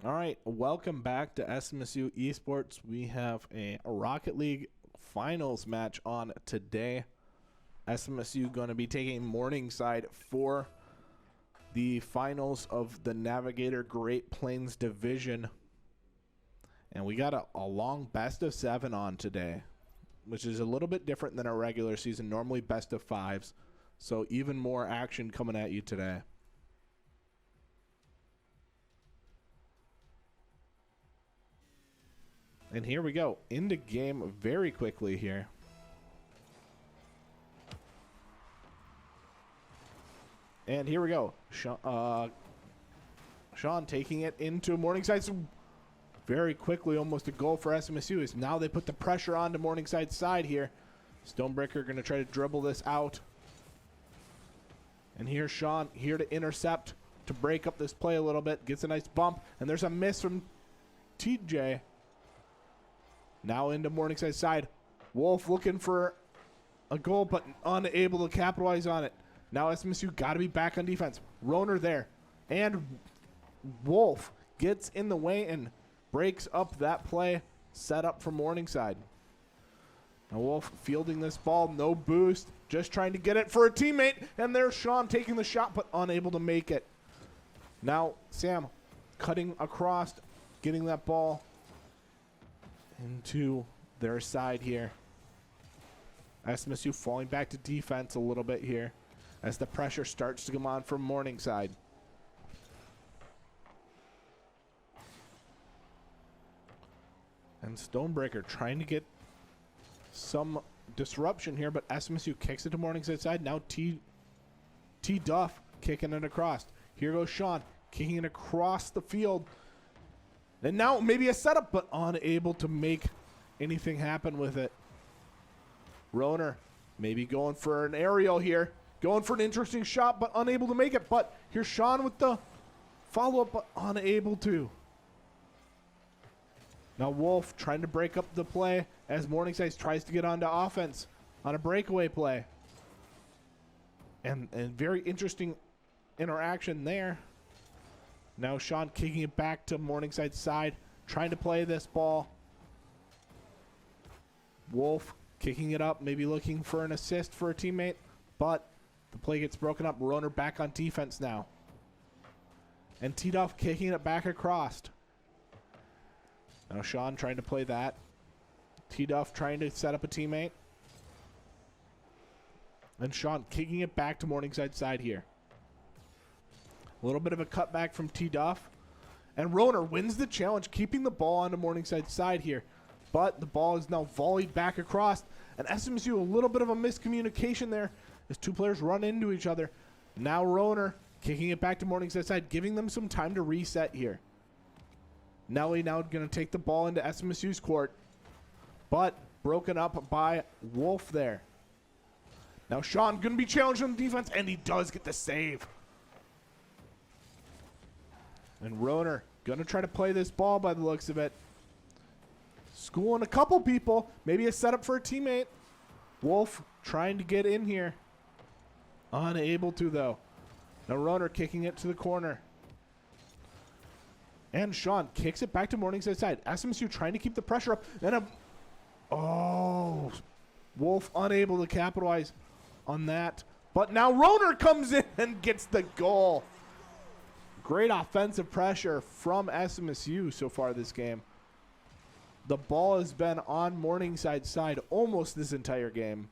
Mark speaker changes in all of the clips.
Speaker 1: All right, welcome back to SMSU Esports. We have a Rocket League finals match on today. SMSU going to be taking Morningside for the finals of the Navigator Great Plains Division. And we got a long best of 7 on today, which is a little bit different than our regular season, normally best of 5s. So even more action coming at you today. And here we go, into game very quickly here. And here we go. Sean taking it into Morningside. So very quickly, almost a goal for SMSU. Is now they put the pressure on to Morningside's side here. Stonebreaker going to try to dribble this out. And here's Sean here to intercept, to break up this play a little bit. Gets a nice bump. And there's a miss from TJ. Now into Morningside's side. Wolf looking for a goal, but unable to capitalize on it. Now SMSU got to be back on defense. Roner there. And Wolf gets in the way and breaks up that play set up for Morningside. Now Wolf fielding this ball. No boost. Just trying to get it for a teammate. And there's Sean taking the shot, but unable to make it. Now Sam cutting across, getting that ball into their side here. SMSU falling back to defense a little bit here as the pressure starts to come on from Morningside. And Stonebreaker trying to get some disruption here, but SMSU kicks it to Morningside side. Now T Duff kicking it across. Here goes Sean kicking it across the field. And now maybe a setup, but unable to make anything happen with it. Roner maybe going for an aerial here. Going for an interesting shot, but unable to make it. But here's Sean with the follow-up, but unable to. Now Wolf trying to break up the play as Morningside tries to get onto offense on a breakaway play. And very interesting interaction there. Now Sean kicking it back to Morningside's side, trying to play this ball. Wolf kicking it up, maybe looking for an assist for a teammate, but the play gets broken up. Roner back on defense now. And T-Duff kicking it back across. Now Sean trying to play that. T-Duff trying to set up a teammate. And Sean kicking it back to Morningside's side here. A little bit of a cutback from T-Duff. And Roner wins the challenge, keeping the ball on the Morningside side here. But the ball is now volleyed back across. And SMSU, a little bit of a miscommunication there as two players run into each other. Now Roner kicking it back to Morningside side, giving them some time to reset here. Nelly now going to take the ball into SMSU's court. But broken up by Wolf there. Now Sean going to be challenged on defense, and he does get the save. And Roner going to try to play this ball by the looks of it. Schooling a couple people. Maybe a setup for a teammate. Wolf trying to get in here. Unable to, though. Now Roner kicking it to the corner. And Sean kicks it back to Morningside side. SMSU trying to keep the pressure up. And Wolf unable to capitalize on that. But now Roner comes in and gets the goal. Great offensive pressure from SMSU so far this game. The ball has been on Morningside's side almost this entire game.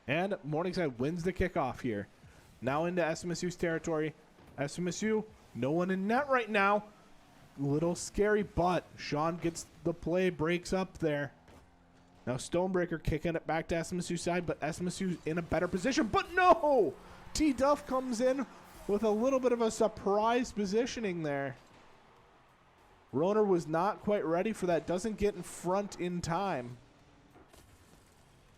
Speaker 1: And Morningside wins the kickoff here. Now into SMSU's territory. SMSU, no one in net right now. A little scary, but Sean gets the play, breaks up there. Now Stonebreaker kicking it back to SMSU's side, but SMSU's in a better position. But no! T-Duff comes in with a little bit of a surprise positioning there. Roner was not quite ready for that. Doesn't get in front in time.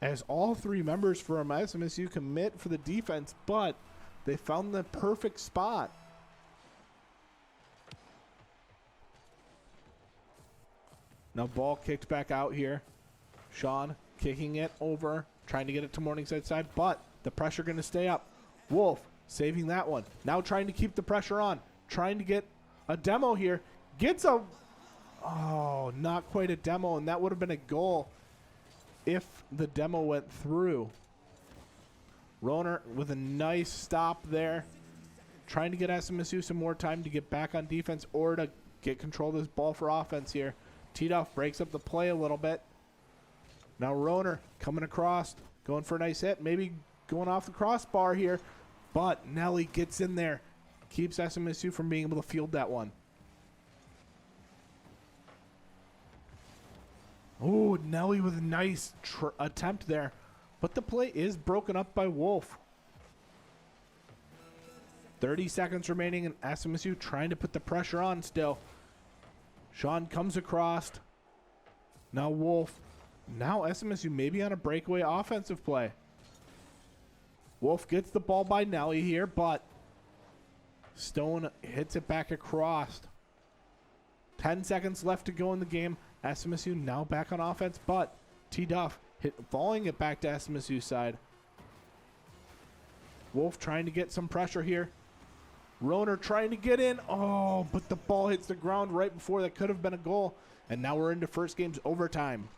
Speaker 1: As all three members from SMSU commit for the defense, but they found the perfect spot. Now ball kicked back out here. Sean kicking it over, trying to get it to Morningside side, but the pressure going to stay up. Wolf saving that one. Now trying to keep the pressure on. Trying to get a demo here. Gets a... Oh, not quite a demo, and that would have been a goal if the demo went through. Roner with a nice stop there. Trying to get SMSU some more time to get back on defense or to get control of this ball for offense here. T-Duff breaks up the play a little bit. Now Roner coming across, going for a nice hit. Maybe going off the crossbar here. But Nelly gets in there. Keeps SMSU from being able to field that one. Oh, Nelly with a nice attempt there. But the play is broken up by Wolf. 30 seconds remaining, and SMSU trying to put the pressure on still. Sean comes across. Now Wolf. Now SMSU maybe on a breakaway offensive play. Wolf gets the ball by Nelly here, but Stone hits it back across. 10 seconds left to go in the game. SMSU now back on offense, but T-Duff volleying it back to SMSU side. Wolf trying to get some pressure here. Roner trying to get in. Oh, but the ball hits the ground right before that could have been a goal. And now we're into first game's overtime.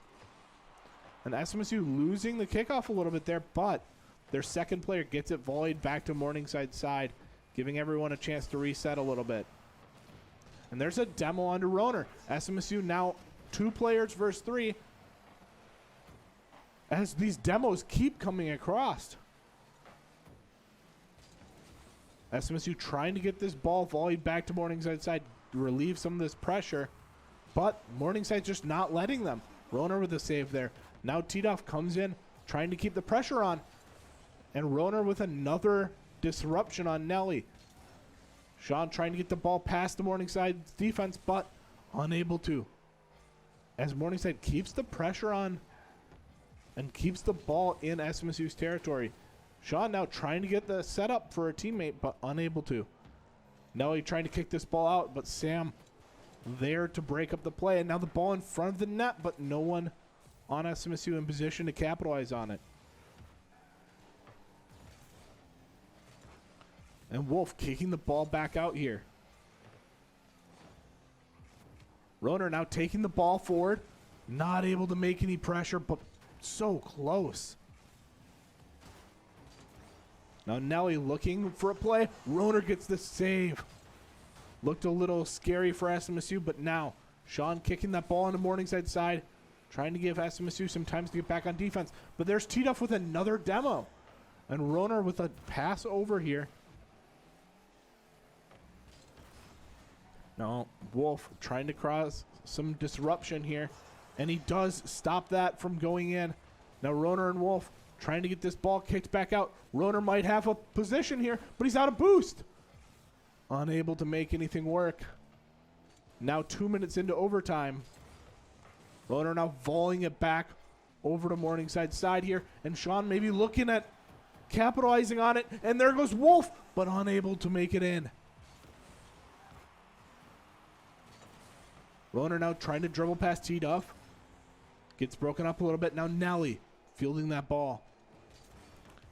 Speaker 1: And SMSU losing the kickoff a little bit there, but their second player gets it volleyed back to Morningside side, giving everyone a chance to reset a little bit. And there's a demo onto Roner. SMSU now 2 players versus 3 as these demos keep coming across. SMSU trying to get this ball volleyed back to Morningside side, relieve some of this pressure, but Morningside just not letting them. Roner with a save there. Now T-Duff comes in, trying to keep the pressure on, and Roner with another disruption on Nelly. Sean trying to get the ball past the Morningside defense, but unable to. As Morningside keeps the pressure on and keeps the ball in SMSU's territory. Sean now trying to get the setup for a teammate, but unable to. Nelly trying to kick this ball out, but Sam there to break up the play. And now the ball in front of the net, but no one on SMSU in position to capitalize on it. And Wolf kicking the ball back out here. Roner now taking the ball forward. Not able to make any pressure, but so close. Now Nelly looking for a play. Roner gets the save. Looked a little scary for SMSU, but now Sean kicking that ball on the Morningside side, trying to give SMSU some time to get back on defense. But there's T-Duff with another demo. And Roner with a pass over here. Now Wolf trying to cause some disruption here. And he does stop that from going in. Now Roner and Wolf trying to get this ball kicked back out. Roner might have a position here, but he's out of boost. Unable to make anything work. Now 2 minutes into overtime. Roner now volleying it back over to Morningside side here. And Sean maybe looking at capitalizing on it. And there goes Wolf, but unable to make it in. Roner now trying to dribble past T-Duff. Gets broken up a little bit. Now Nelly fielding that ball.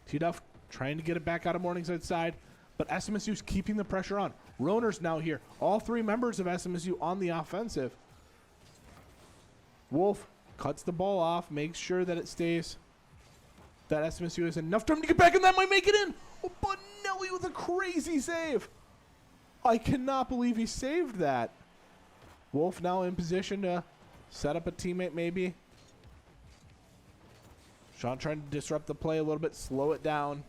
Speaker 1: T-Duff trying to get it back out of Morningside side, but SMSU's keeping the pressure on. Roner's now here. All 3 members of SMSU on the offensive. Wolf cuts the ball off, makes sure that it stays, that SMSU has enough time to get back, and that might make it in. Oh, but Nelly with a crazy save. I cannot believe he saved that. Wolf now in position to set up a teammate maybe. Sean trying to disrupt the play a little bit, slow it down.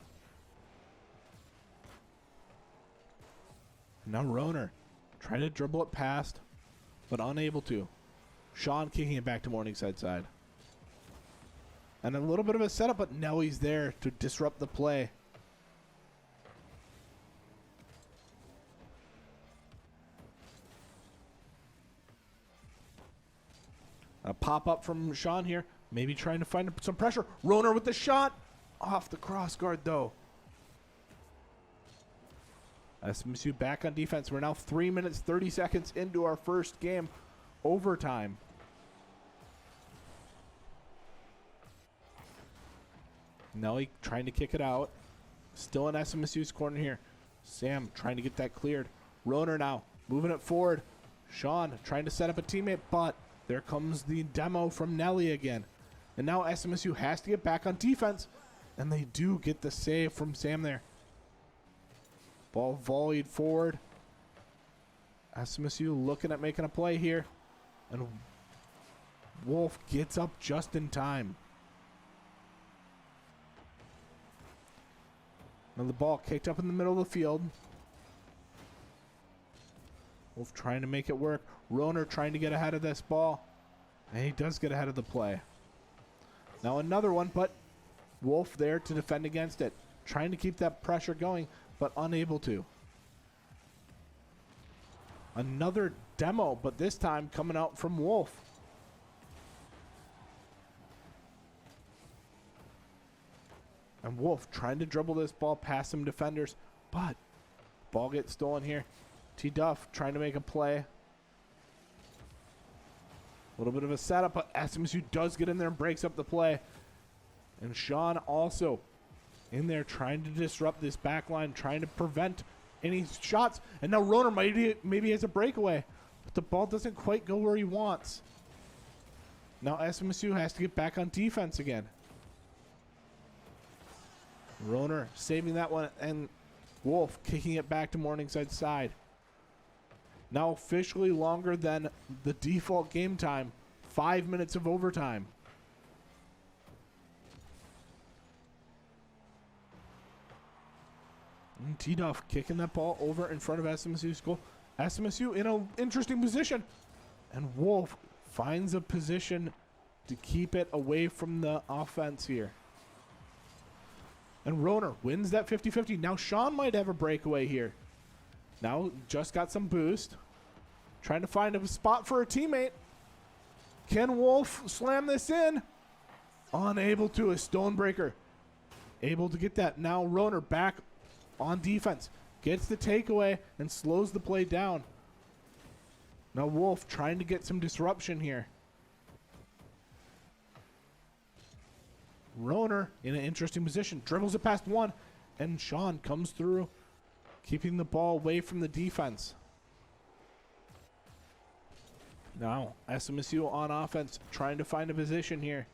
Speaker 1: Now Roner trying to dribble it past, but unable to. Sean kicking it back to Morningside side. And a little bit of a setup, but Nelly's there to disrupt the play. A pop up from Sean here. Maybe trying to find some pressure. Roner with the shot. Off the cross guard, though. SMSU back on defense. We're now 3 minutes, 30 seconds into our first game. Overtime. Nelly trying to kick it out. Still in SMSU's corner here. Sam trying to get that cleared. Roner now moving it forward. Sean trying to set up a teammate, but there comes the demo from Nelly again. And now SMSU has to get back on defense, and they do get the save from Sam there. Ball volleyed forward. SMSU looking at making a play here, and Wolf gets up just in time. Now the ball kicked up in the middle of the field. Wolf trying to make it work. Roner trying to get ahead of this ball. And he does get ahead of the play. Now another one, but Wolf there to defend against it. Trying to keep that pressure going, but unable to. Another demo, but this time coming out from Wolf. And Wolf trying to dribble this ball past some defenders, but ball gets stolen here. T. Duff trying to make a play. A little bit of a setup, but SMSU does get in there and breaks up the play. And Sean also in there trying to disrupt this back line, trying to prevent any shots. And now Roner maybe has a breakaway, but the ball doesn't quite go where he wants. Now SMSU has to get back on defense again. Roner saving that one, and Wolf kicking it back to Morningside's side. Now officially longer than the default game time. 5 minutes of overtime. And T-Duff kicking that ball over in front of SMSU's goal. SMSU in an interesting position. And Wolf finds a position to keep it away from the offense here. And Roner wins that 50-50. Now Sean might have a breakaway here. Now just got some boost. Trying to find a spot for a teammate. Can Wolf slam this in? Unable to. A Stonebreaker able to get that. Now Roner back on defense. Gets the takeaway and slows the play down. Now Wolf trying to get some disruption here. Roner in an interesting position. Dribbles it past one. And Sean comes through, keeping the ball away from the defense. Now SMSU on offense, trying to find a position here.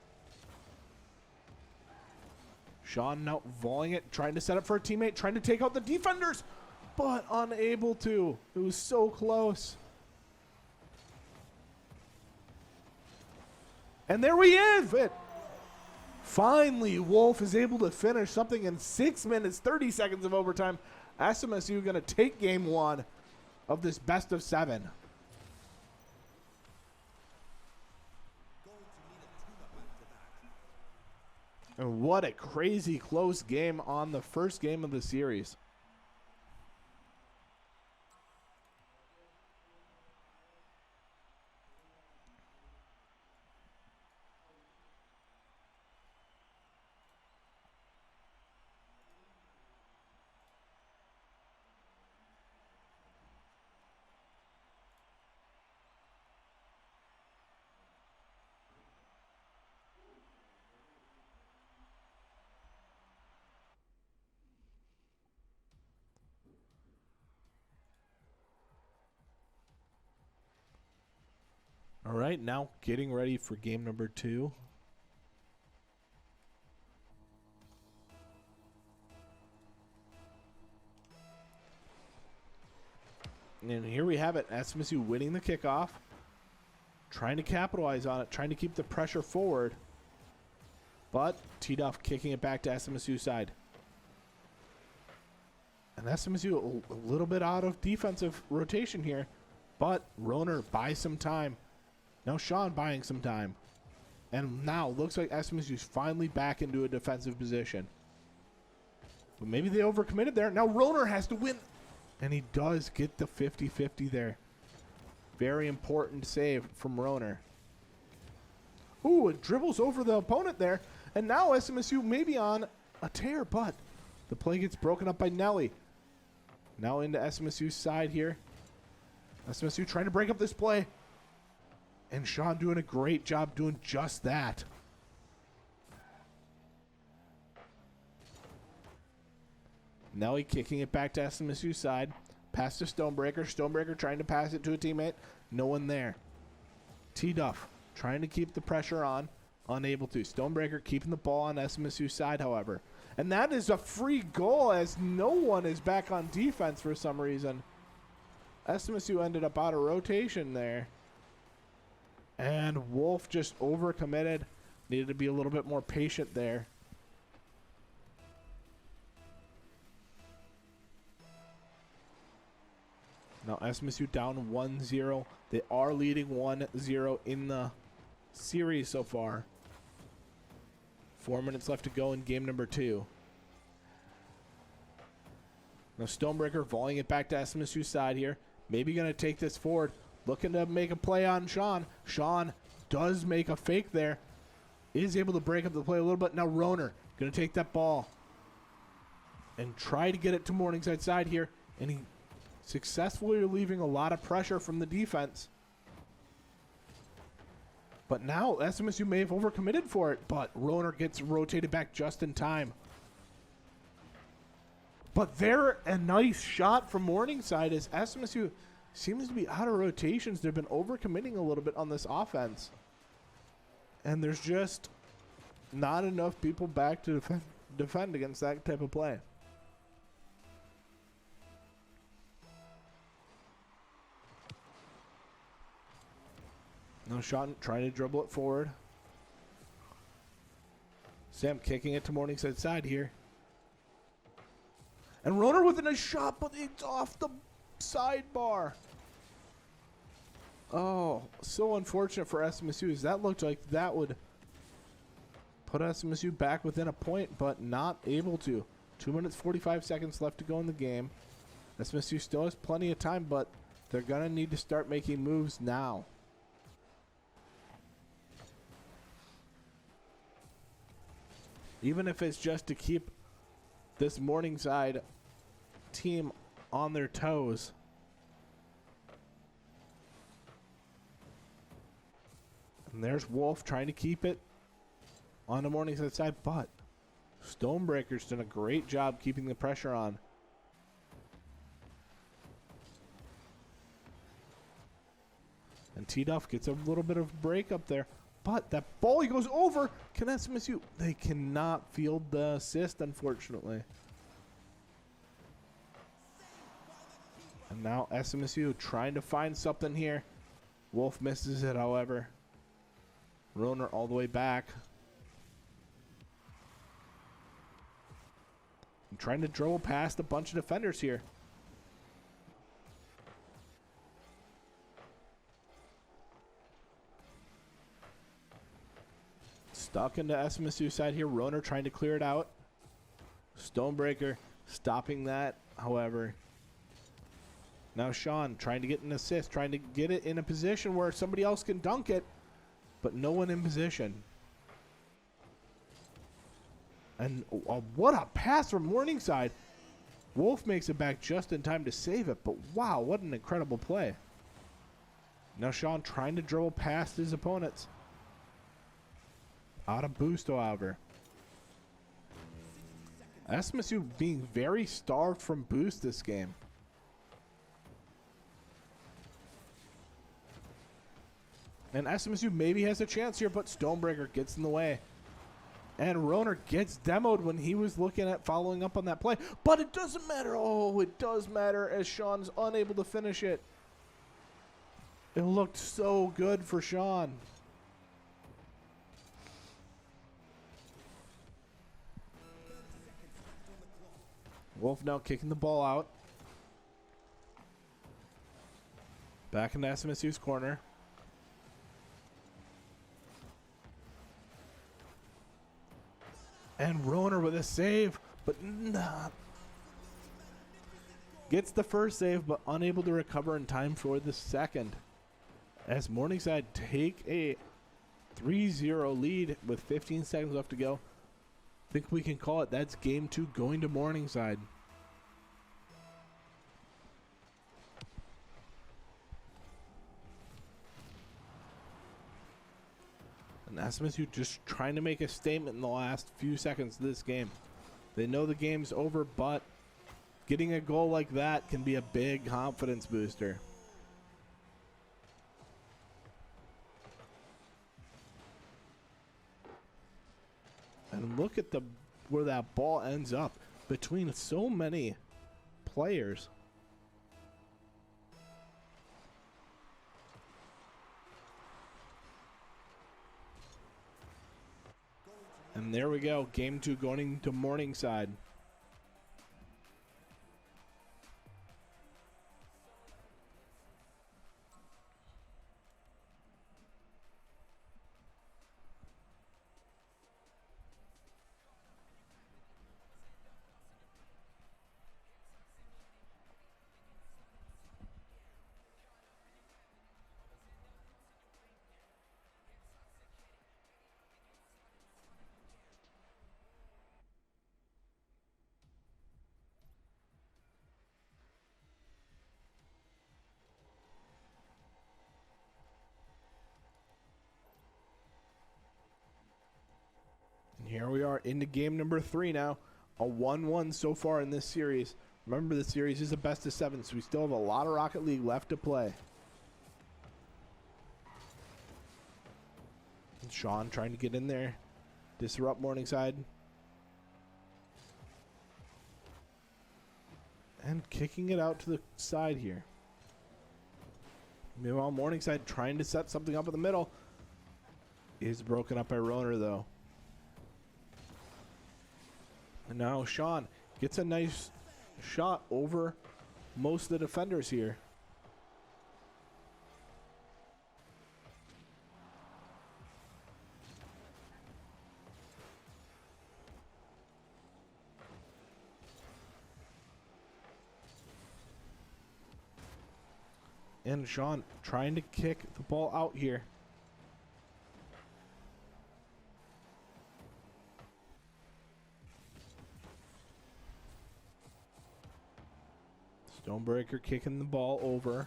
Speaker 1: Sean now volleying it, trying to set up for a teammate, trying to take out the defenders, but unable to. It was so close. And there we have it. Finally, Wolf is able to finish something in 6 minutes, 30 seconds of overtime. SMSU going to take game one of this best of 7. And what a crazy close game on the first game of the series. All right, now getting ready for game number 2. And here we have it. SMSU winning the kickoff. Trying to capitalize on it. Trying to keep the pressure forward. But T-Duff kicking it back to SMSU side. And SMSU a little bit out of defensive rotation here. But Roner buys some time. Now Sean buying some time. And now looks like SMSU's finally back into a defensive position. But maybe they overcommitted there. Now Roner has to win. And he does get the 50-50 there. Very important save from Roner. Ooh, it dribbles over the opponent there. And now SMSU may be on a tear, but the play gets broken up by Nelly. Now into SMSU's side here. SMSU trying to break up this play. And Sean doing a great job doing just that. Nelly kicking it back to SMSU side. Pass to Stonebreaker. Stonebreaker trying to pass it to a teammate. No one there. T-Duff trying to keep the pressure on. Unable to. Stonebreaker keeping the ball on SMSU side, however. And that is a free goal as no one is back on defense for some reason. SMSU ended up out of rotation there. And Wolf just overcommitted. Needed to be a little bit more patient there. Now SMSU down 1-0. They are leading 1-0 in the series so far. 4 minutes left to go in game number 2. Now Stonebreaker volleying it back to SMSU side here. Maybe going to take this forward. Looking to make a play on Sean. Sean does make a fake there. Is able to break up the play a little bit. Now Roner going to take that ball and try to get it to Morningside side here. And he successfully relieving a lot of pressure from the defense. But now SMSU may have overcommitted for it, but Roner gets rotated back just in time. But there, a nice shot from Morningside as SMSU seems to be out of rotations. They've been overcommitting a little bit on this offense. And there's just not enough people back to defend against that type of play. No shot, trying to dribble it forward. Sam kicking it to Morningside side here. And Roner with a nice shot, but it's off the sidebar. Oh, so unfortunate for SMSU as that looked like that would put SMSU back within a point, but not able to. 2 minutes, 45 seconds left to go in the game. SMSU still has plenty of time, but they're going to need to start making moves now. Even if it's just to keep this Morningside team on their toes. And there's Wolf trying to keep it on the Morningside side, but Stonebreaker's done a great job keeping the pressure on. And T-Duff gets a little bit of break up there. But that ball, he goes over. Can SMSU? They cannot field the assist, unfortunately. And now SMSU trying to find something here. Wolf misses it, however. Roner all the way back. I'm trying to dribble past a bunch of defenders here. Stuck into SMSU side here. Roner trying to clear it out. Stonebreaker stopping that, however. Now Sean trying to get an assist, trying to get it in a position where somebody else can dunk it, but no one in position. And what a pass from Morningside. Wolf makes it back just in time to save it, but wow, what an incredible play. Now Sean trying to dribble past his opponents. Out of boost, however. SMSU being very starved from boost this game. And SMSU maybe has a chance here, but Stonebreaker gets in the way. And Roner gets demoed when he was looking at following up on that play. But it doesn't matter. Oh, it does matter as Sean's unable to finish it. It looked so good for Sean. Wolf now kicking the ball out. Back into SMSU's corner. And Roner with a save, but nah. Gets the first save, but unable to recover in time for the second. As Morningside take a 3-0 lead with 15 seconds left to go. I think we can call it that's game 2 going to Morningside. And SMSU just trying to make a statement in the last few seconds of this game. They know the game's over, but Getting a goal like that can be a big confidence booster. And look at where that ball ends up between so many players. And there we go. Game 2 going to Morningside. Here we are into game number 3 now. A 1-1 so far in this series. Remember, the series is a best of 7, so we still have a lot of Rocket League left to play. And Sean trying to get in there, disrupt Morningside. And kicking it out to the side here. Meanwhile, Morningside trying to set something up in the middle. Is broken up by Roner, though. And now Sean gets a nice shot over most of the defenders here. And Sean trying to kick the ball out here. Stonebreaker kicking the ball over.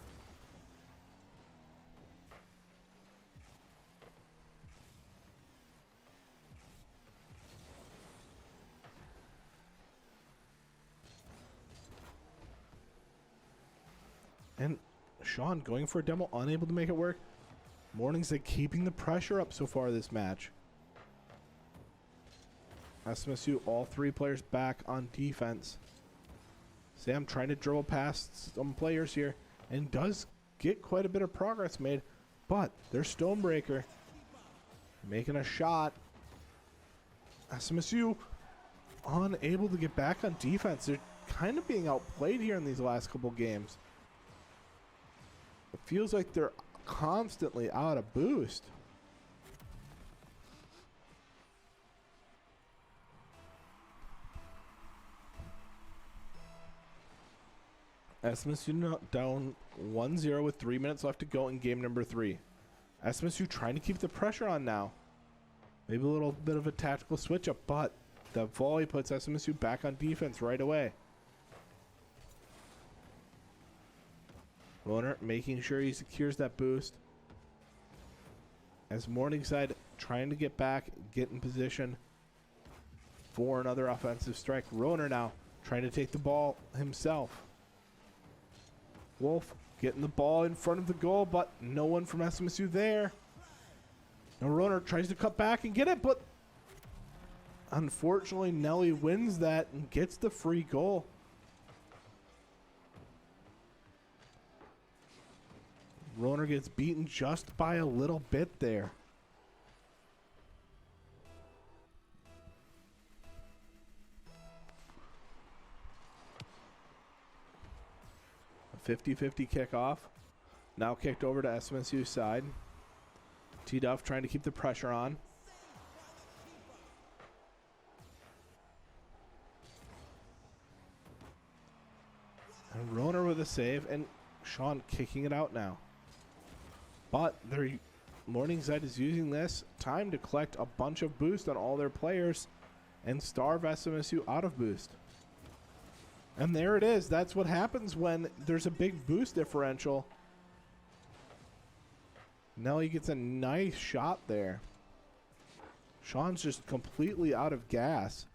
Speaker 1: And Sean going for a demo, unable to make it work. Morningside keeping the pressure up so far this match. SMSU, all 3 players back on defense. Sam trying to dribble past some players here and does get quite a bit of progress made, but there's Stonebreaker making a shot. SMSU unable to get back on defense. They're kind of being outplayed here in these last couple games. It feels like they're constantly out of boost. SMSU down 1-0 with 3 minutes left to go in game number 3. SMSU trying to keep the pressure on now. Maybe a little bit of a tactical switch up, but the volley puts SMSU back on defense right away. Roner making sure he secures that boost. As Morningside trying to get back, get in position for another offensive strike. Roner now trying to take the ball himself. Wolf getting the ball in front of the goal, but no one from SMSU there. Now Roner tries to cut back and get it, but unfortunately Nelly wins that and gets the free goal. Roner gets beaten just by a little bit there. A 50-50 kickoff. Now kicked over to SMSU's side. T-Duff trying to keep the pressure on. And Roner with a save, and Sean kicking it out now. But their Morningside is using this time to collect a bunch of boost on all their players and starve SMSU out of boost. And there it is. That's what happens when there's a big boost differential. Nelly gets a nice shot there. Sean's just completely out of gas.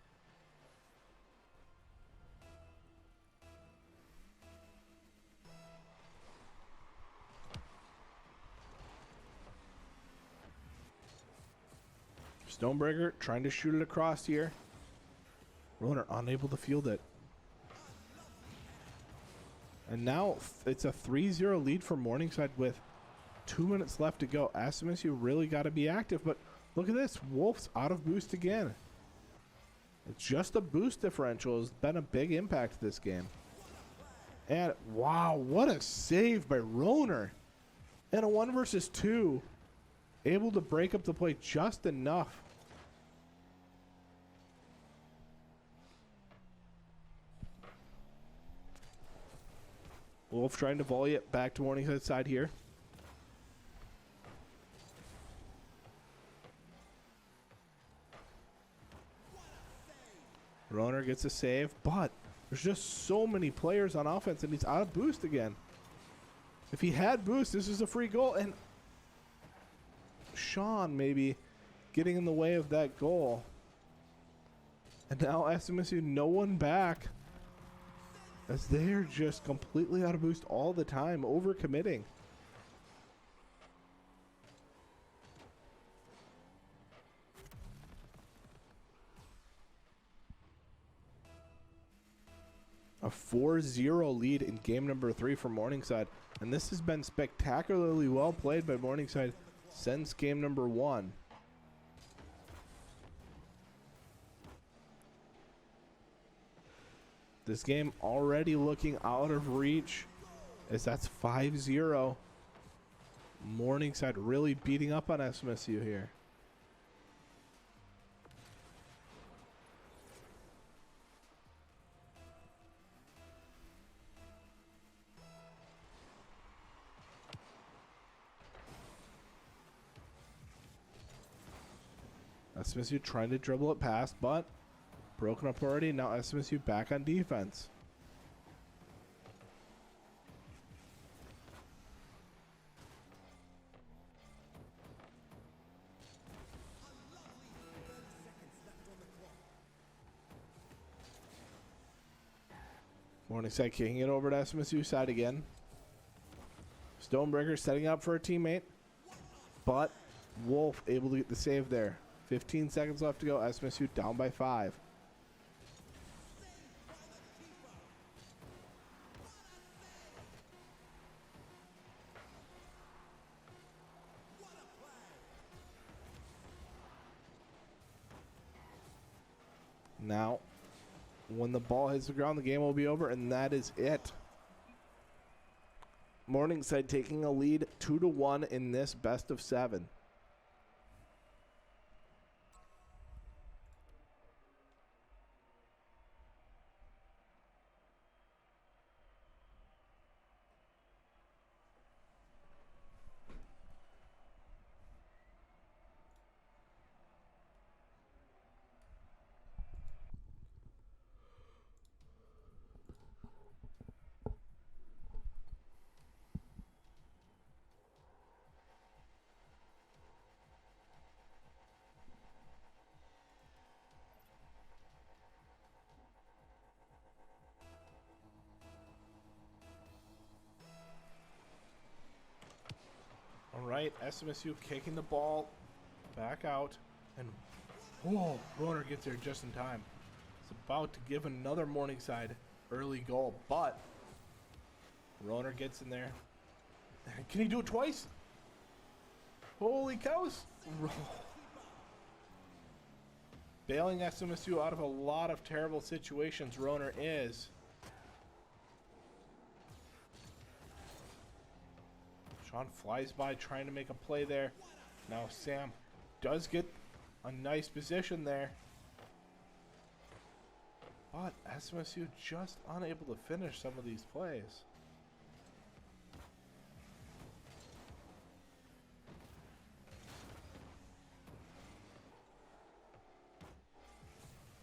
Speaker 1: Stonebreaker trying to shoot it across here. Roner unable to field it. And now it's a 3-0 lead for Morningside with 2 minutes left to go. SMSU really got to be active, but look at this. Wolf's out of boost again. It's just a boost differential has been a big impact this game. And wow, what a save by Roner. And a 1 versus 2. Able to break up the play just enough. Wolf trying to volley it back to Morningside side here. Roner gets a save, but there's just so many players on offense and he's out of boost again. If he had boost, this is a free goal, and Sean maybe getting in the way of that goal. And now SMSU no one back as they're just completely out of boost all the time, overcommitting. A 4-0 lead in game number 3 for Morningside. And this has been spectacularly well played by Morningside since game number 1. This game already looking out of reach as that's 5-0. Morningside really beating up on SMSU here. SMSU trying to dribble it past, but broken up already. Now SMSU back on defense. Morningside kicking it over to SMSU side again. Stonebreaker setting up for a teammate, but Wolf able to get the save there. 15 seconds left to go. SMSU down by 5. Now, when the ball hits the ground, the game will be over, and that is it. Morningside taking a lead 2-1 in this best of 7. All right, SMSU kicking the ball back out, and whoa, Roner gets there just in time. It's about to give another Morningside early goal, but Roner gets in there. Can he do it twice? Holy cows! Bailing SMSU out of a lot of terrible situations, Roner is. Sean flies by trying to make a play there. Now Sam does get a nice position there. But SMSU just unable to finish some of these plays.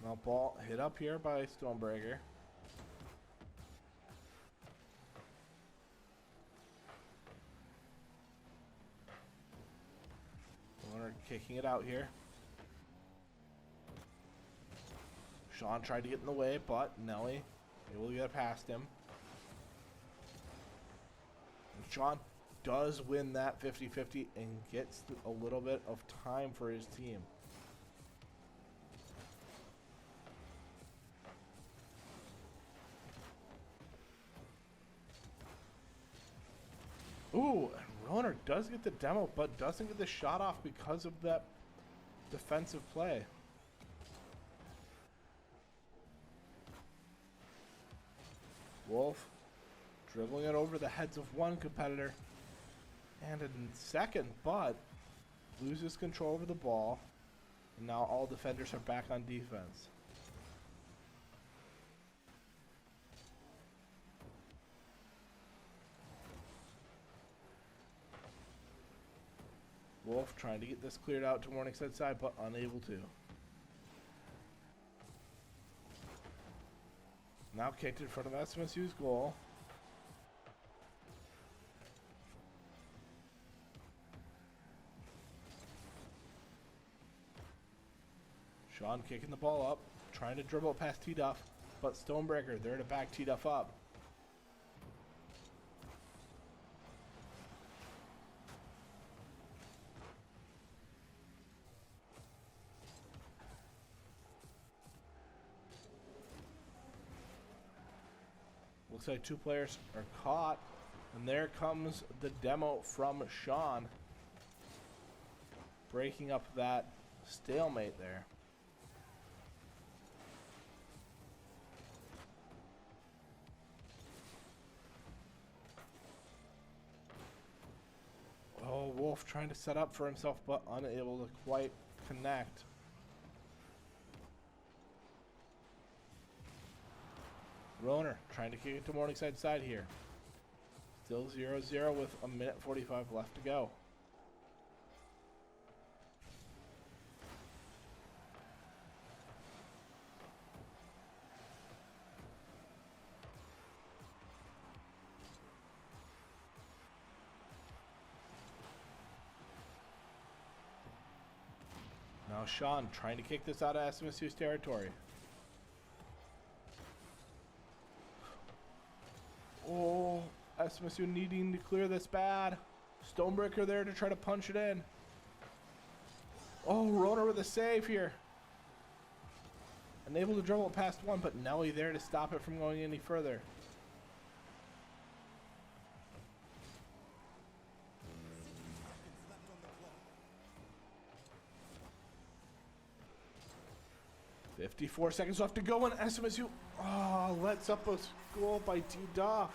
Speaker 1: Now ball hit up here by Stonebreaker. Kicking it out here. Sean tried to get in the way, but Nelly able to get past him. And Sean does win that 50-50 and gets a little bit of time for his team. Ooh, and Roner does get the demo, but doesn't get the shot off because of that defensive play. Wolf dribbling it over the heads of one competitor and in second, but loses control over the ball. And now all defenders are back on defense. Wolf trying to get this cleared out to Morningside side, but unable to. Now kicked in front of SMSU's goal. Sean kicking the ball up, trying to dribble it past T-Duff, but Stonebreaker there to back T-Duff up. Looks like two players are caught, and there comes the demo from Sean, breaking up that stalemate there. Oh, Wolf trying to set up for himself, but unable to quite connect. Roner trying to kick it to Morningside side here. Still 0-0 with a minute 45 left to go. Now Sean trying to kick this out of SMSU's territory. Oh, SMSU needing to clear this bad. Stonebreaker there to try to punch it in. Oh, Roner with a save here. Unable to dribble it past one, but Nelly there to stop it from going any further. .54 seconds left to go, and SMSU lets up a goal by T-Duff.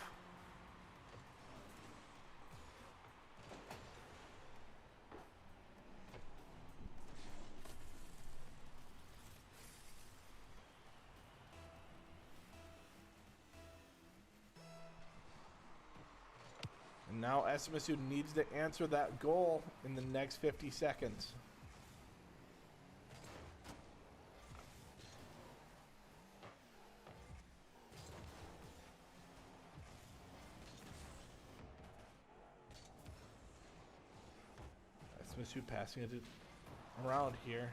Speaker 1: And now SMSU needs to answer that goal in the next 50 seconds. SMSU passing it around here.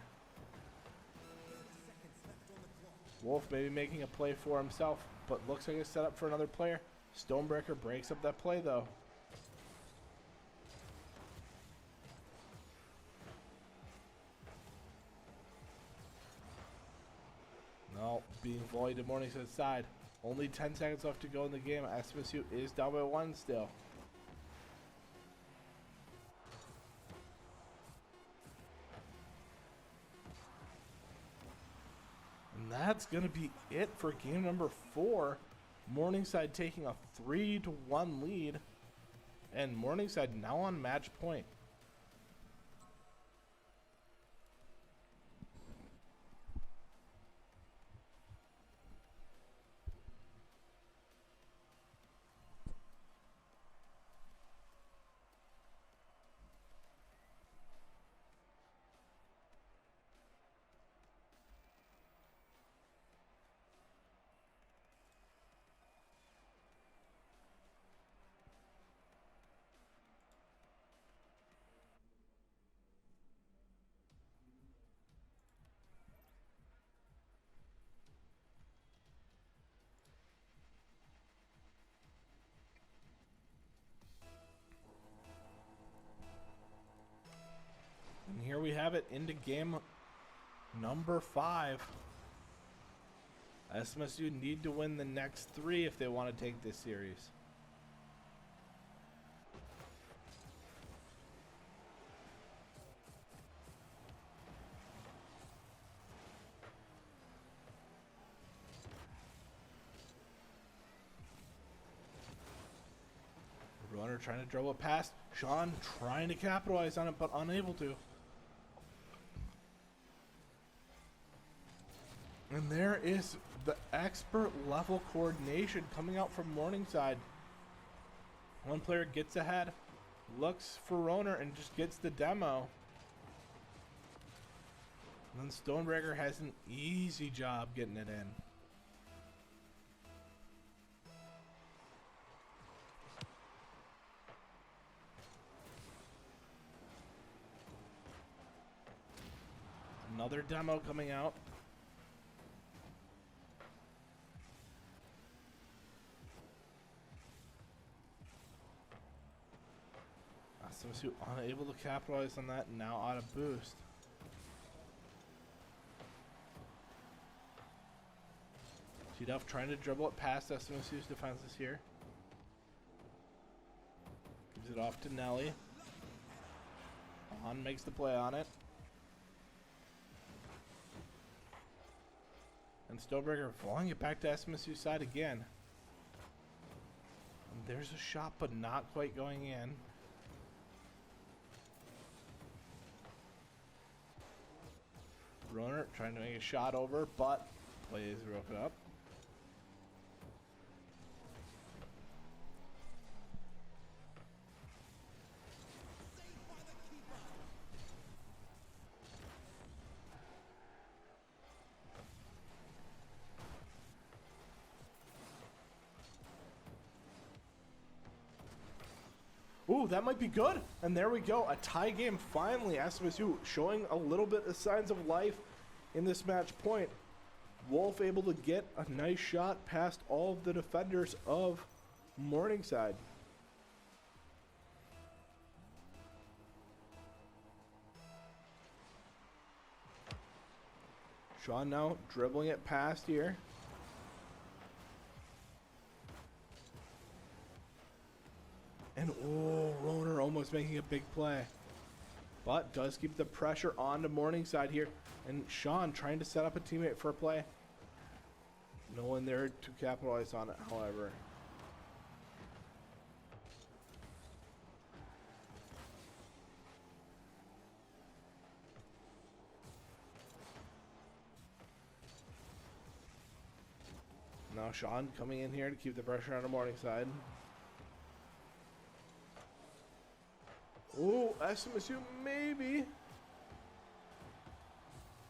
Speaker 1: Wolf maybe making a play for himself, but looks like a setup for another player. Stonebreaker breaks up that play though. No, being volleyed to Morningside side. Only 10 seconds left to go in the game. SMSU is down by 1 still. And that's going to be it for game number 4. Morningside taking a 3-1 lead. And Morningside now on match point. And here we have it into game number 5. SMSU need to win the next 3 if they want to take this series. Roner trying to dribble it past. Sean trying to capitalize on it, but unable to. And there is the expert level coordination coming out from Morningside. One player gets ahead, looks for Roner, and just gets the demo. And then Stonebreaker has an easy job getting it in. Another demo coming out. SMSU unable to capitalize on that, now out of boost. T-Duff trying to dribble it past SMSU's defenses here. Gives it off to Nelly. On makes the play on it. And Stonebreaker falling it back to SMSU's side again. And there's a shot, but not quite going in. Roner trying to make a shot over, but play is broken up. Ooh, that might be good. And there we go. A tie game finally. SMSU showing a little bit of signs of life in this match point. Wolf able to get a nice shot past all of the defenders of Morningside. Sean now dribbling it past here. And oh, Roner almost making a big play. But does keep the pressure on to Morningside here. And Sean trying to set up a teammate for a play. No one there to capitalize on it, however. Now Sean coming in here to keep the pressure on the Morningside. Oh, SMSU maybe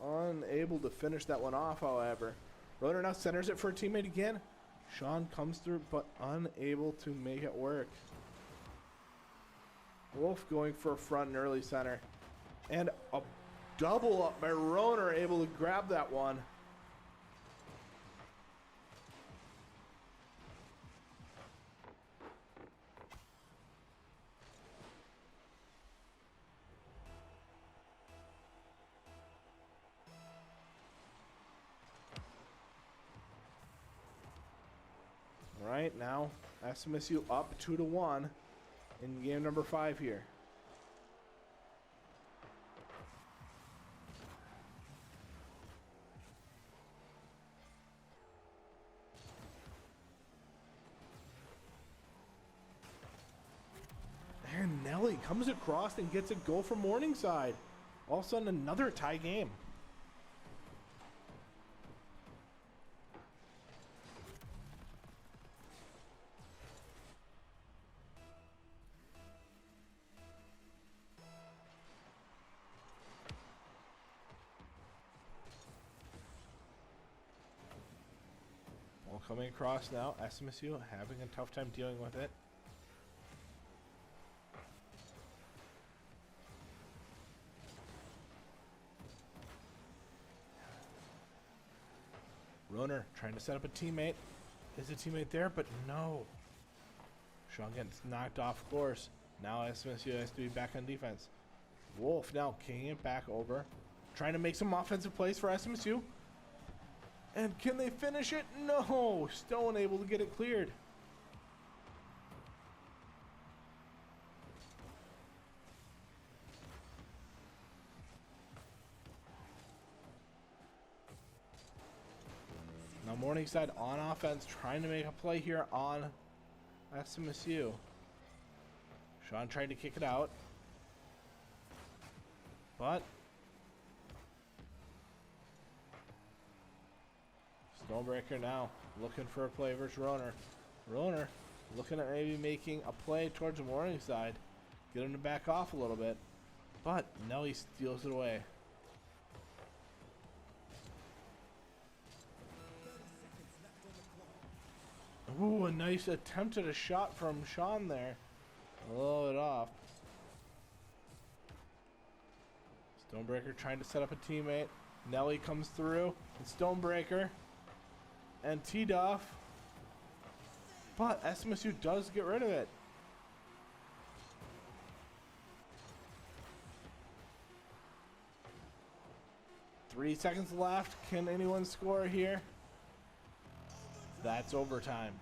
Speaker 1: unable to finish that one off, however. Roner now centers it for a teammate again. Sean comes through, but unable to make it work. Wolf going for a front and early center. And a double up by Roner, able to grab that one. Right now, SMSU up 2-1 in game number 5 here. And Nelly comes across and gets a goal from Morningside. All of a sudden, another tie game. Coming across now, SMSU having a tough time dealing with it. Roner trying to set up a teammate. Is a teammate there? But no. Sean gets knocked off course. Now SMSU has to be back on defense. Wolf now kicking it back over. Trying to make some offensive plays for SMSU. And can they finish it? No! Still unable to get it cleared. Now Morningside on offense, trying to make a play here on SMSU. Sean tried to kick it out. But Stonebreaker now looking for a play versus Roner. Roner looking at maybe making a play towards the Morningside. Get him to back off a little bit. But Nelly steals it away. Ooh, a nice attempt at a shot from Sean there. Blow it off. Stonebreaker trying to set up a teammate. Nelly comes through. And Stonebreaker. And T-Duff. But SMSU does get rid of it. Three seconds left. Can anyone score here? That's overtime.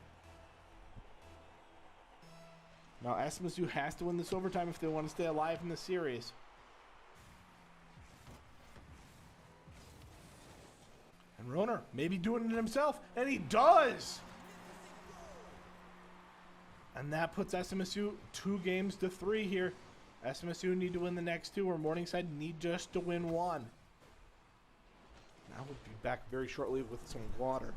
Speaker 1: Now SMSU has to win this overtime if they want to stay alive in the series. And Roner maybe doing it himself, and he does! And that puts SMSU 2-3 here. SMSU need to win the next two, or Morningside need just to win one. Now we'll be back very shortly with some water.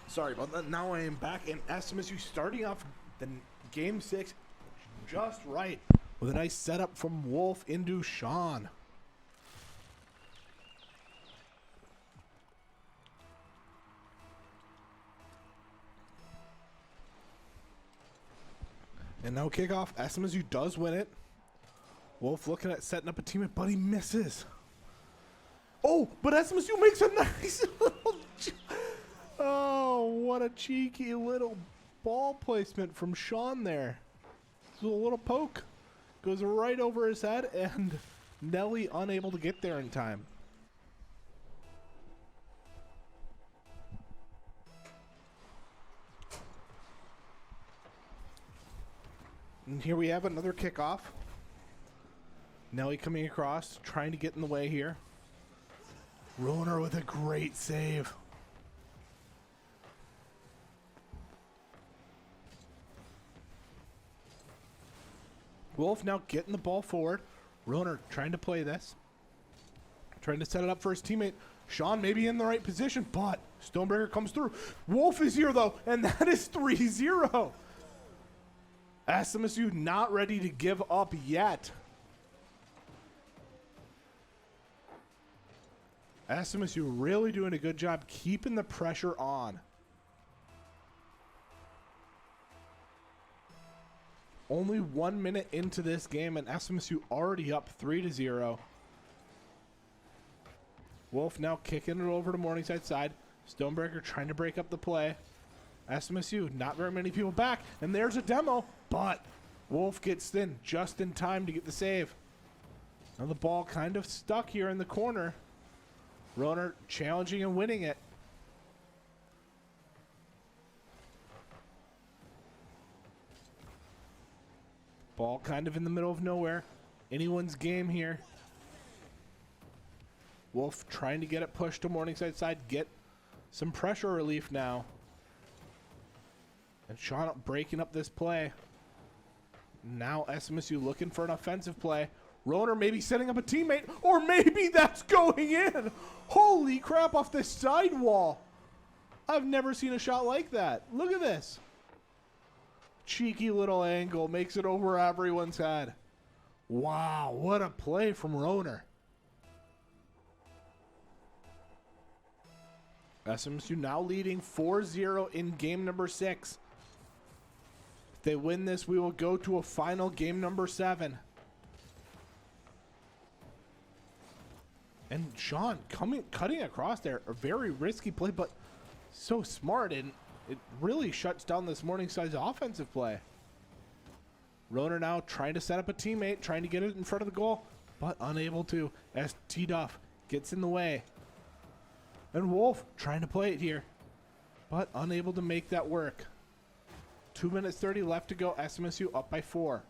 Speaker 1: Sorry about that. Now I am back in SMSU starting off the game 6 just right with a nice setup from Wolf into Sean. And now kickoff. SMSU does win it. Wolf looking at setting up a teammate, but he misses. Oh, but SMSU makes a nice little... Oh, what a cheeky little ball placement from Sean there. So a little poke. Goes right over his head, and Nelly unable to get there in time. And here we have another kickoff. Nelly coming across, trying to get in the way here. Roner with a great save. Wolf now getting the ball forward. Roner trying to play this. Trying to set it up for his teammate. Sean maybe in the right position, but Stonebreaker comes through. Wolf is here though, and that is 3-0. SMSU not ready to give up yet. SMSU really doing a good job keeping the pressure on. Only 1 minute into this game, and SMSU already up 3-0. Wolf now kicking it over to Morningside side. Stonebreaker trying to break up the play. SMSU, not very many people back, and there's a demo, but Wolf gets in just in time to get the save. Now the ball kind of stuck here in the corner. Roner challenging and winning it. Ball kind of in the middle of nowhere. Anyone's game here. Wolf trying to get it pushed to Morningside side. Get some pressure relief now. And Sean breaking up this play. Now SMSU looking for an offensive play. Roner maybe setting up a teammate, or maybe that's going in. Holy crap, off the sidewall. I've never seen a shot like that. Look at this. cheeky little angle, makes it over everyone's head. Wow, what a play from Roner. SMSU now leading 4-0 in game number 6. If they win this, we will go to a final game number 7. And Sean cutting across there, a very risky play, but so smart, and it really shuts down this Morningside's offensive play. Roner now trying to set up a teammate, trying to get it in front of the goal, but unable to as T-Duff gets in the way. And Wolf trying to play it here, but unable to make that work. 2 minutes 30 left to go. SMSU up by 4.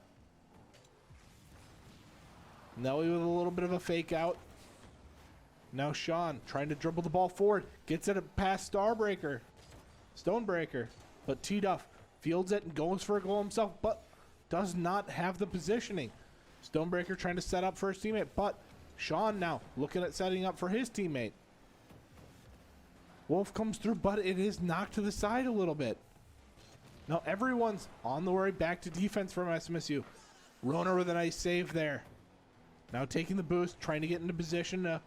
Speaker 1: Nelly with a little bit of a fake out. Now Sean trying to dribble the ball forward. Gets it past Stonebreaker. But T-Duff fields it and goes for a goal himself, but does not have the positioning. Stonebreaker trying to set up for his teammate, but Sean now looking at setting up for his teammate. Wolf comes through, but it is knocked to the side a little bit. Now everyone's on the way back to defense from SMSU. Roner with a nice save there. Now taking the boost, trying to get into position to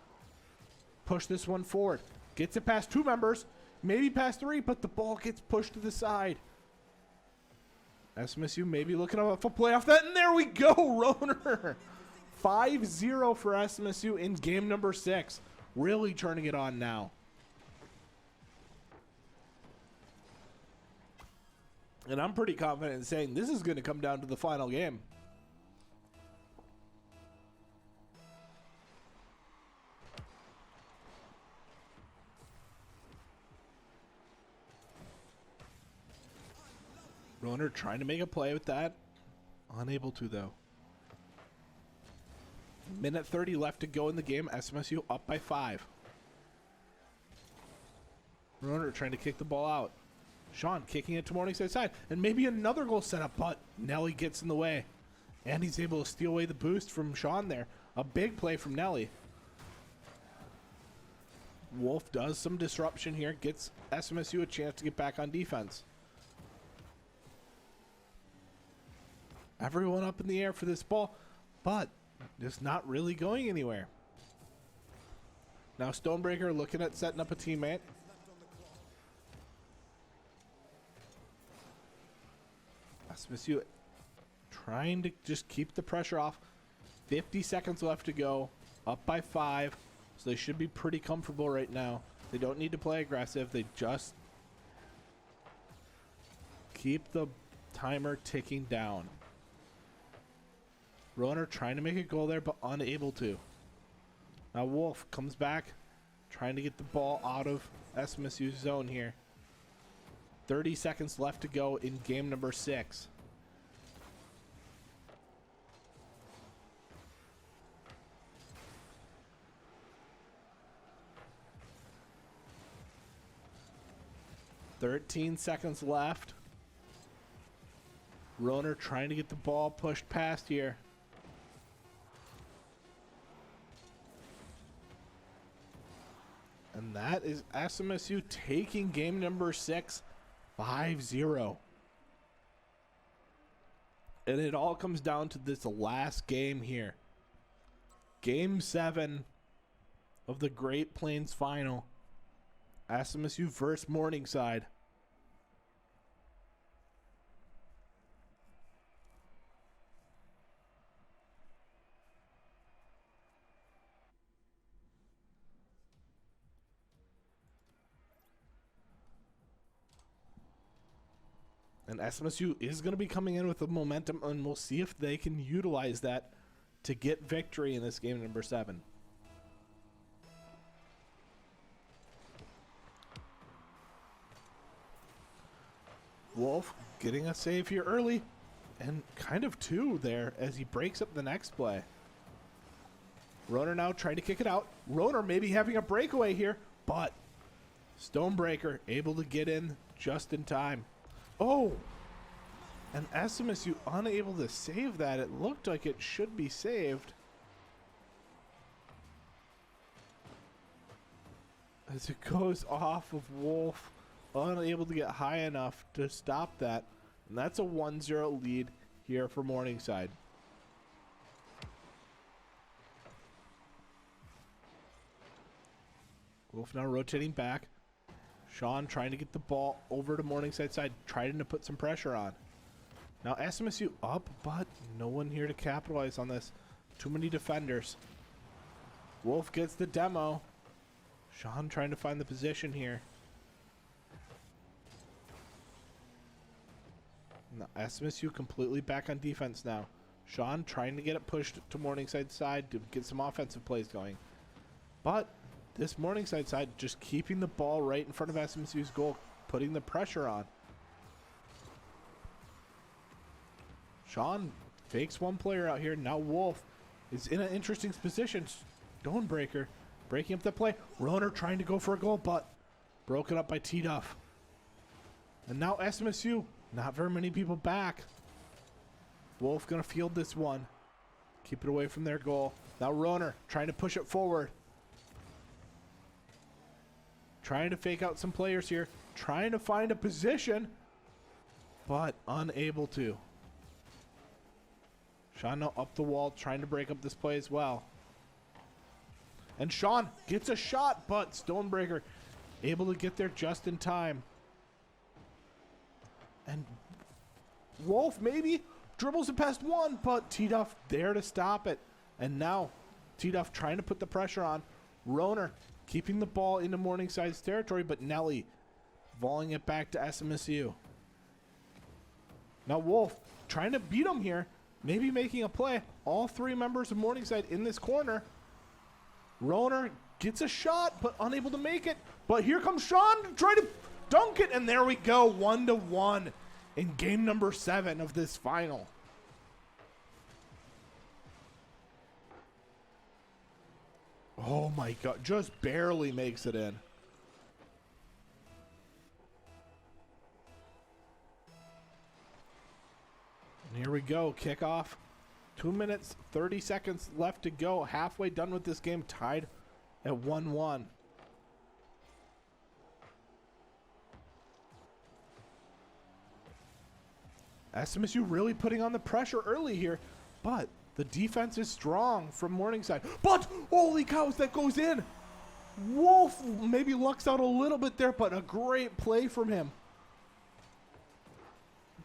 Speaker 1: push this one forward. Gets it past 2 members, maybe past 3, but the ball gets pushed to the side. SMSU maybe looking up a play off that, and there we go, Roner. 5-0 for SMSU in game number 6. Really turning it on now. And I'm pretty confident in saying this is going to come down to the final game. Roner trying to make a play with that. Unable to, though. Minute 30 left to go in the game. SMSU up by 5. Roner trying to kick the ball out. Sean kicking it to Morningside side. And maybe another goal set up, but Nelly gets in the way. And he's able to steal away the boost from Sean there. A big play from Nelly. Wolf does some disruption here. Gets SMSU a chance to get back on defense. Everyone up in the air for this ball, but just not really going anywhere. Now Stonebreaker looking at setting up a teammate. SMSU trying to just keep the pressure off. 50 seconds left to go. Up by 5. So they should be pretty comfortable right now. They don't need to play aggressive. They just keep the timer ticking down. Roner trying to make a goal there, but unable to. Now Wolf comes back, trying to get the ball out of SMSU's zone here. 30 seconds left to go in game number 6. "13 seconds left. Roner trying to get the ball pushed past here. And that is SMSU taking game number 6, 5-0. And it all comes down to this last game here. Game 7 of the Great Plains Final. SMSU versus Morningside. And SMSU is going to be coming in with the momentum, and we'll see if they can utilize that to get victory in this game number 7. Wolf getting a save here early, and kind of 2 there as he breaks up the next play. Roner now trying to kick it out. Roner maybe having a breakaway here, but Stonebreaker able to get in just in time. Oh, and SMSU unable to save that. It looked like it should be saved. As it goes off of Wolf, unable to get high enough to stop that. And that's a 1-0 lead here for Morningside. Wolf now rotating back. Sean trying to get the ball over to Morningside side, trying to put some pressure on. Now SMSU up, but no one here to capitalize on this. Too many defenders. Wolf gets the demo. Sean trying to find the position here. Now SMSU completely back on defense now. Sean trying to get it pushed to Morningside side to get some offensive plays going. But this Morningside side just keeping the ball right in front of SMSU's goal, putting the pressure on. Sean fakes one player out here. Now Wolf is in an interesting position. Stonebreaker breaking up the play. Roner trying to go for a goal, but broken up by T-Duff. And now SMSU, not very many people back. Wolf gonna field this one. Keep it away from their goal. Now Roner trying to push it forward. Trying to fake out some players here. Trying to find a position, but unable to. Sean now up the wall, trying to break up this play as well. And Sean gets a shot, but Stonebreaker able to get there just in time. And Wolf maybe dribbles it past one, but T-Duff there to stop it. And now T-Duff trying to put the pressure on. Roner keeping the ball into Morningside's territory, but Nelly volleying it back to SMSU. Now Wolf trying to beat him here, maybe making a play. All three members of Morningside in this corner. Roner gets a shot, but unable to make it. But here comes Sean to try to dunk it, and there we go, 1-1 in game number 7 of this final. Oh my God, just barely makes it in. And here we go, kickoff. 2 minutes, 30 seconds left to go. Halfway done with this game, tied at 1-1. SMSU really putting on the pressure early here, but the defense is strong from Morningside. But holy cows, that goes in. Wolf maybe lucks out a little bit there, but a great play from him.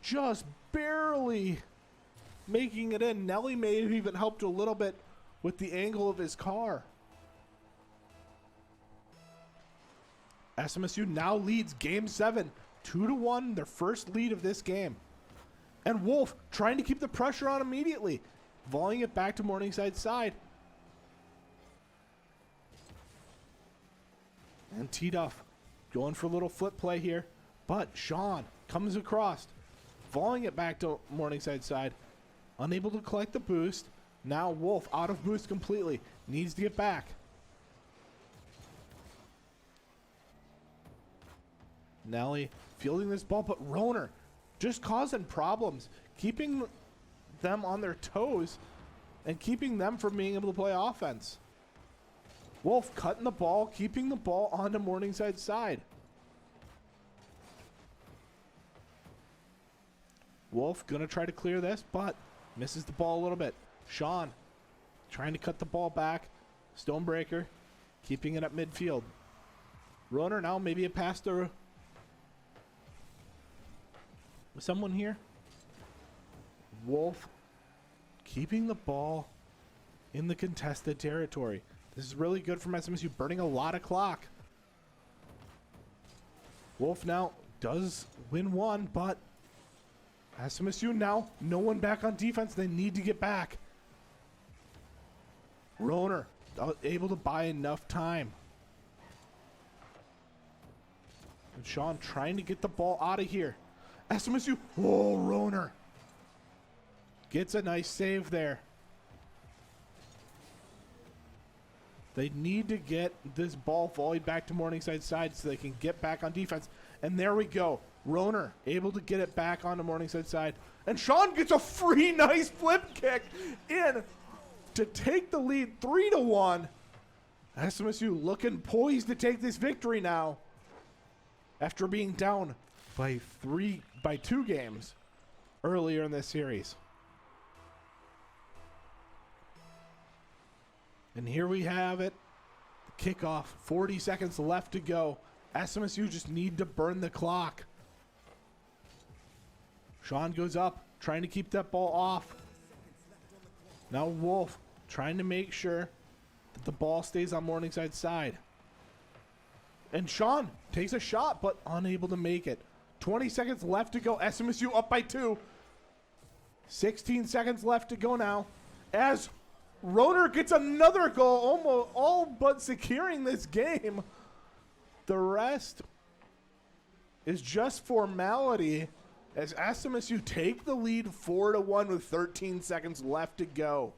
Speaker 1: Just barely making it in. Nelly may have even helped a little bit with the angle of his car. SMSU now leads game 7, 2-1, their first lead of this game. And Wolf trying to keep the pressure on immediately, volleying it back to Morningside's side. And T-Duff going for a little flip play here, but Sean comes across, volleying it back to Morningside's side, unable to collect the boost. Now Wolf out of boost completely, needs to get back. Nelly fielding this ball, but Roner just causing problems, keeping them on their toes and keeping them from being able to play offense. Wolf cutting the ball, keeping the ball onto Morningside's side. Wolf gonna try to clear this, but misses the ball a little bit. Sean trying to cut the ball back. Stonebreaker keeping it at midfield. Roner now maybe a pass to someone here. Wolf keeping the ball in the contested territory. This is really good from SMSU, burning a lot of clock. Wolf now does win one, but SMSU now, no one back on defense. They need to get back. Roner able to buy enough time. And Sean trying to get the ball out of here. SMSU, oh, Roner gets a nice save there. They need to get this ball volleyed back to Morningside's side so they can get back on defense. And there we go. Roner able to get it back onto Morningside's side. And Sean gets a free nice flip kick in to take the lead 3-1. SMSU looking poised to take this victory now after being down by 2 games. earlier in this series. And here we have it. The kickoff, 40 seconds left to go. SMSU just need to burn the clock. Sean goes up, trying to keep that ball off. Now Wolf trying to make sure that the ball stays on Morningside's side. And Sean takes a shot, but unable to make it. 20 seconds left to go. SMSU up by 2. 16 seconds left to go now. As Roeder gets another goal, almost all but securing this game. The rest is just formality as SMSU take the lead 4-1 with 13 seconds left to go.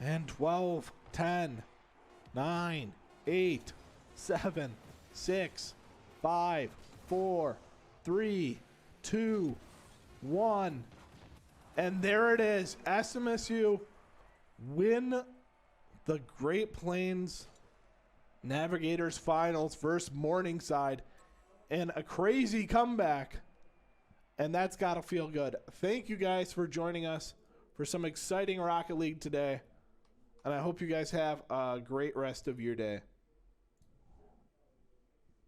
Speaker 1: And 12, 10, 9, 8, 7, 6, 5, 4, 3, 2, 1. And there it is. SMSU win the Great Plains Navigators Finals versus Morningside in a crazy comeback. And that's got to feel good. Thank you guys for joining us for some exciting Rocket League today. And I hope you guys have a great rest of your day.